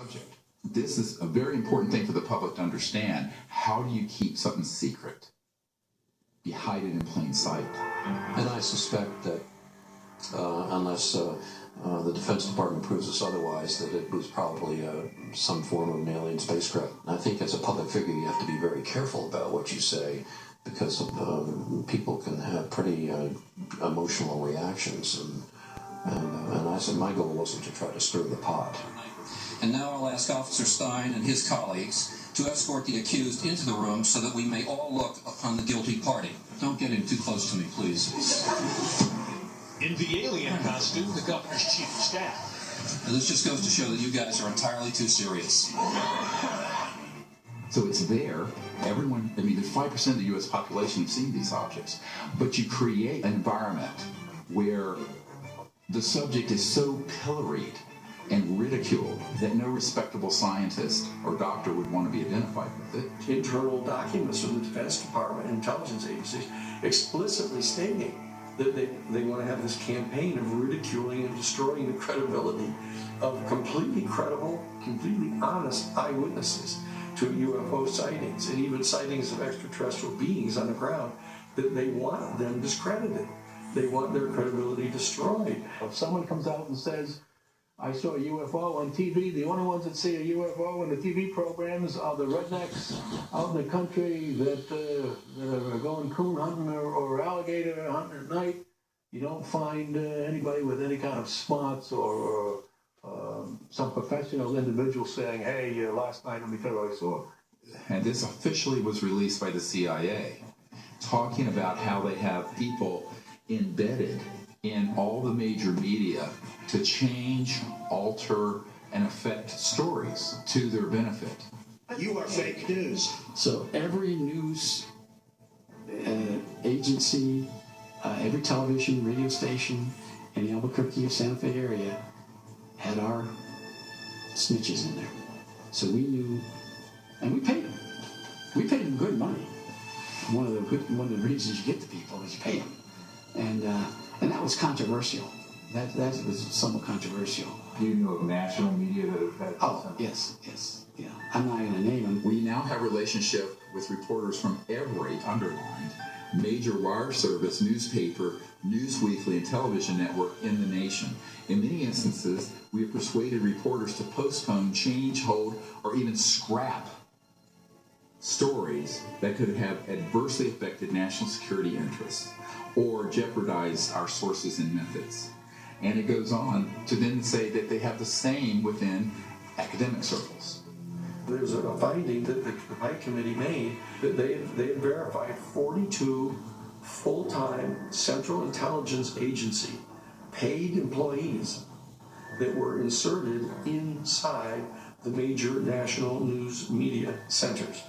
subject. This is a very important thing for the public to understand. How do you keep something secret? You hide it in plain sight. And I suspect that unless the Defense Department proves us otherwise, that it was probably some form of an alien spacecraft. I think as a public figure you have to be very careful about what you say, because people can have pretty emotional reactions. And I said my goal wasn't to try to stir the pot. And now I'll ask Officer Stein and his colleagues to escort the accused into the room so that we may all look upon the guilty party. Don't get in too close to me, please. In the alien costume, the governor's chief of staff. And this just goes to show that you guys are entirely too serious. So it's there. Everyone, I mean, 5% of the U.S. population have seen these objects. But you create an environment where the subject is so pilloried and ridiculed that no respectable scientist or doctor would want to be identified with it. Internal documents from the Defense Department and intelligence agencies explicitly stating that they want to have this campaign of ridiculing and destroying the credibility of completely credible, completely honest eyewitnesses to UFO sightings, and even sightings of extraterrestrial beings on the ground, that they want them discredited. They want their credibility destroyed. If someone comes out and says, I saw a UFO on TV, the only ones that see a UFO in the TV programs are the rednecks out in the country that are going coon hunting or alligator hunting at night. You don't find anybody with any kind of smarts or some professional individual saying, hey, last night let me tell you what I saw. And this officially was released by the CIA, talking about how they have people embedded in all the major media to change, alter, and affect stories to their benefit. You are fake news. So every news agency, every television, radio station in the Albuquerque or Santa Fe area had our snitches in there. So we knew, and we paid them. We paid them good money. One of the reasons you get the people is you pay them. And that was controversial. That was somewhat controversial. Do you know of national media that have had? Oh, yes, yeah. I'm not going to name them. We now have a relationship with reporters from every underlined major wire service, newspaper, news weekly, and television network in the nation. In many instances, we have persuaded reporters to postpone, change, hold, or even scrap stories that could have adversely affected national security interests or jeopardize our sources and methods. And it goes on to then say that they have the same within academic circles. There's a finding that the Pike Committee made that they had verified 42 full-time Central Intelligence Agency paid employees that were inserted inside the major national news media centers.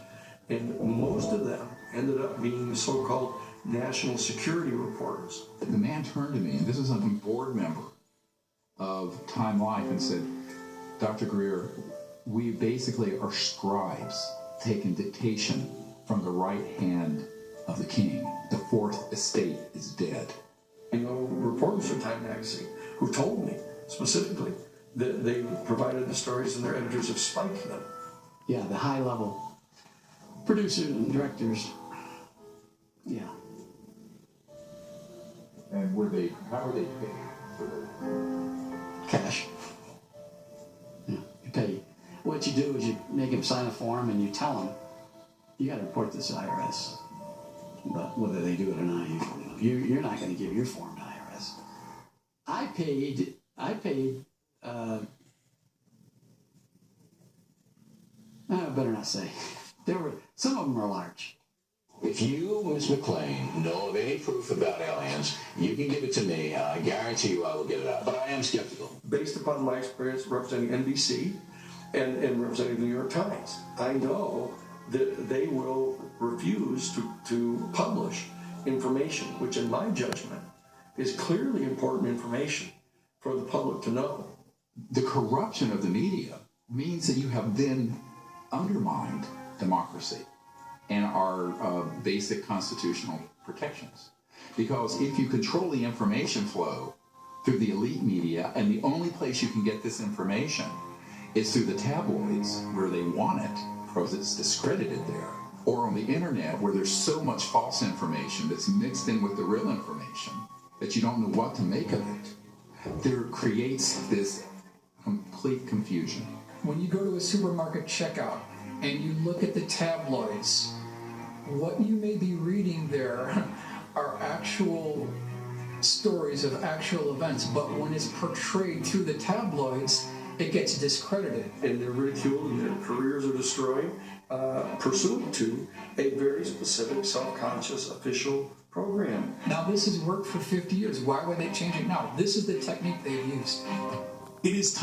And most of them ended up being the so-called national security reporters. The man turned to me, and this is a board member of Time Life, and said, Dr. Greer, we basically are scribes taking dictation from the right hand of the king. The fourth estate is dead. You know, reporters from Time magazine who told me specifically that they provided the stories and their editors have spiked them. Yeah, the high-level producers and directors. Yeah. And how were they paid for that? Cash. Yeah, you pay. What you do is you make them sign a form and you tell them, you got to report this to IRS. But whether they do it or not, you're not going to give your form to IRS. I paid, I better not say. Some of them are large. If you, Ms. McLean, know of any proof about aliens, you can give it to me. I guarantee you I will get it out. But I am skeptical. Based upon my experience representing NBC and representing the New York Times, I know that they will refuse to publish information, which in my judgment is clearly important information for the public to know. The corruption of the media means that you have then undermined democracy and our basic constitutional protections. Because if you control the information flow through the elite media, and the only place you can get this information It's through the tabloids where they want it, or it's discredited there, or on the internet where there's so much false information that's mixed in with the real information that you don't know what to make of it. There creates this complete confusion. When you go to a supermarket checkout and you look at the tabloids, what you may be reading there are actual stories of actual events, but when it's portrayed through the tabloids, it gets discredited. And they're ridiculed and their careers are destroyed, pursuant to a very specific self-conscious official program. Now this has worked for 50 years. Why would they change it now? This is the technique they've used. It is time.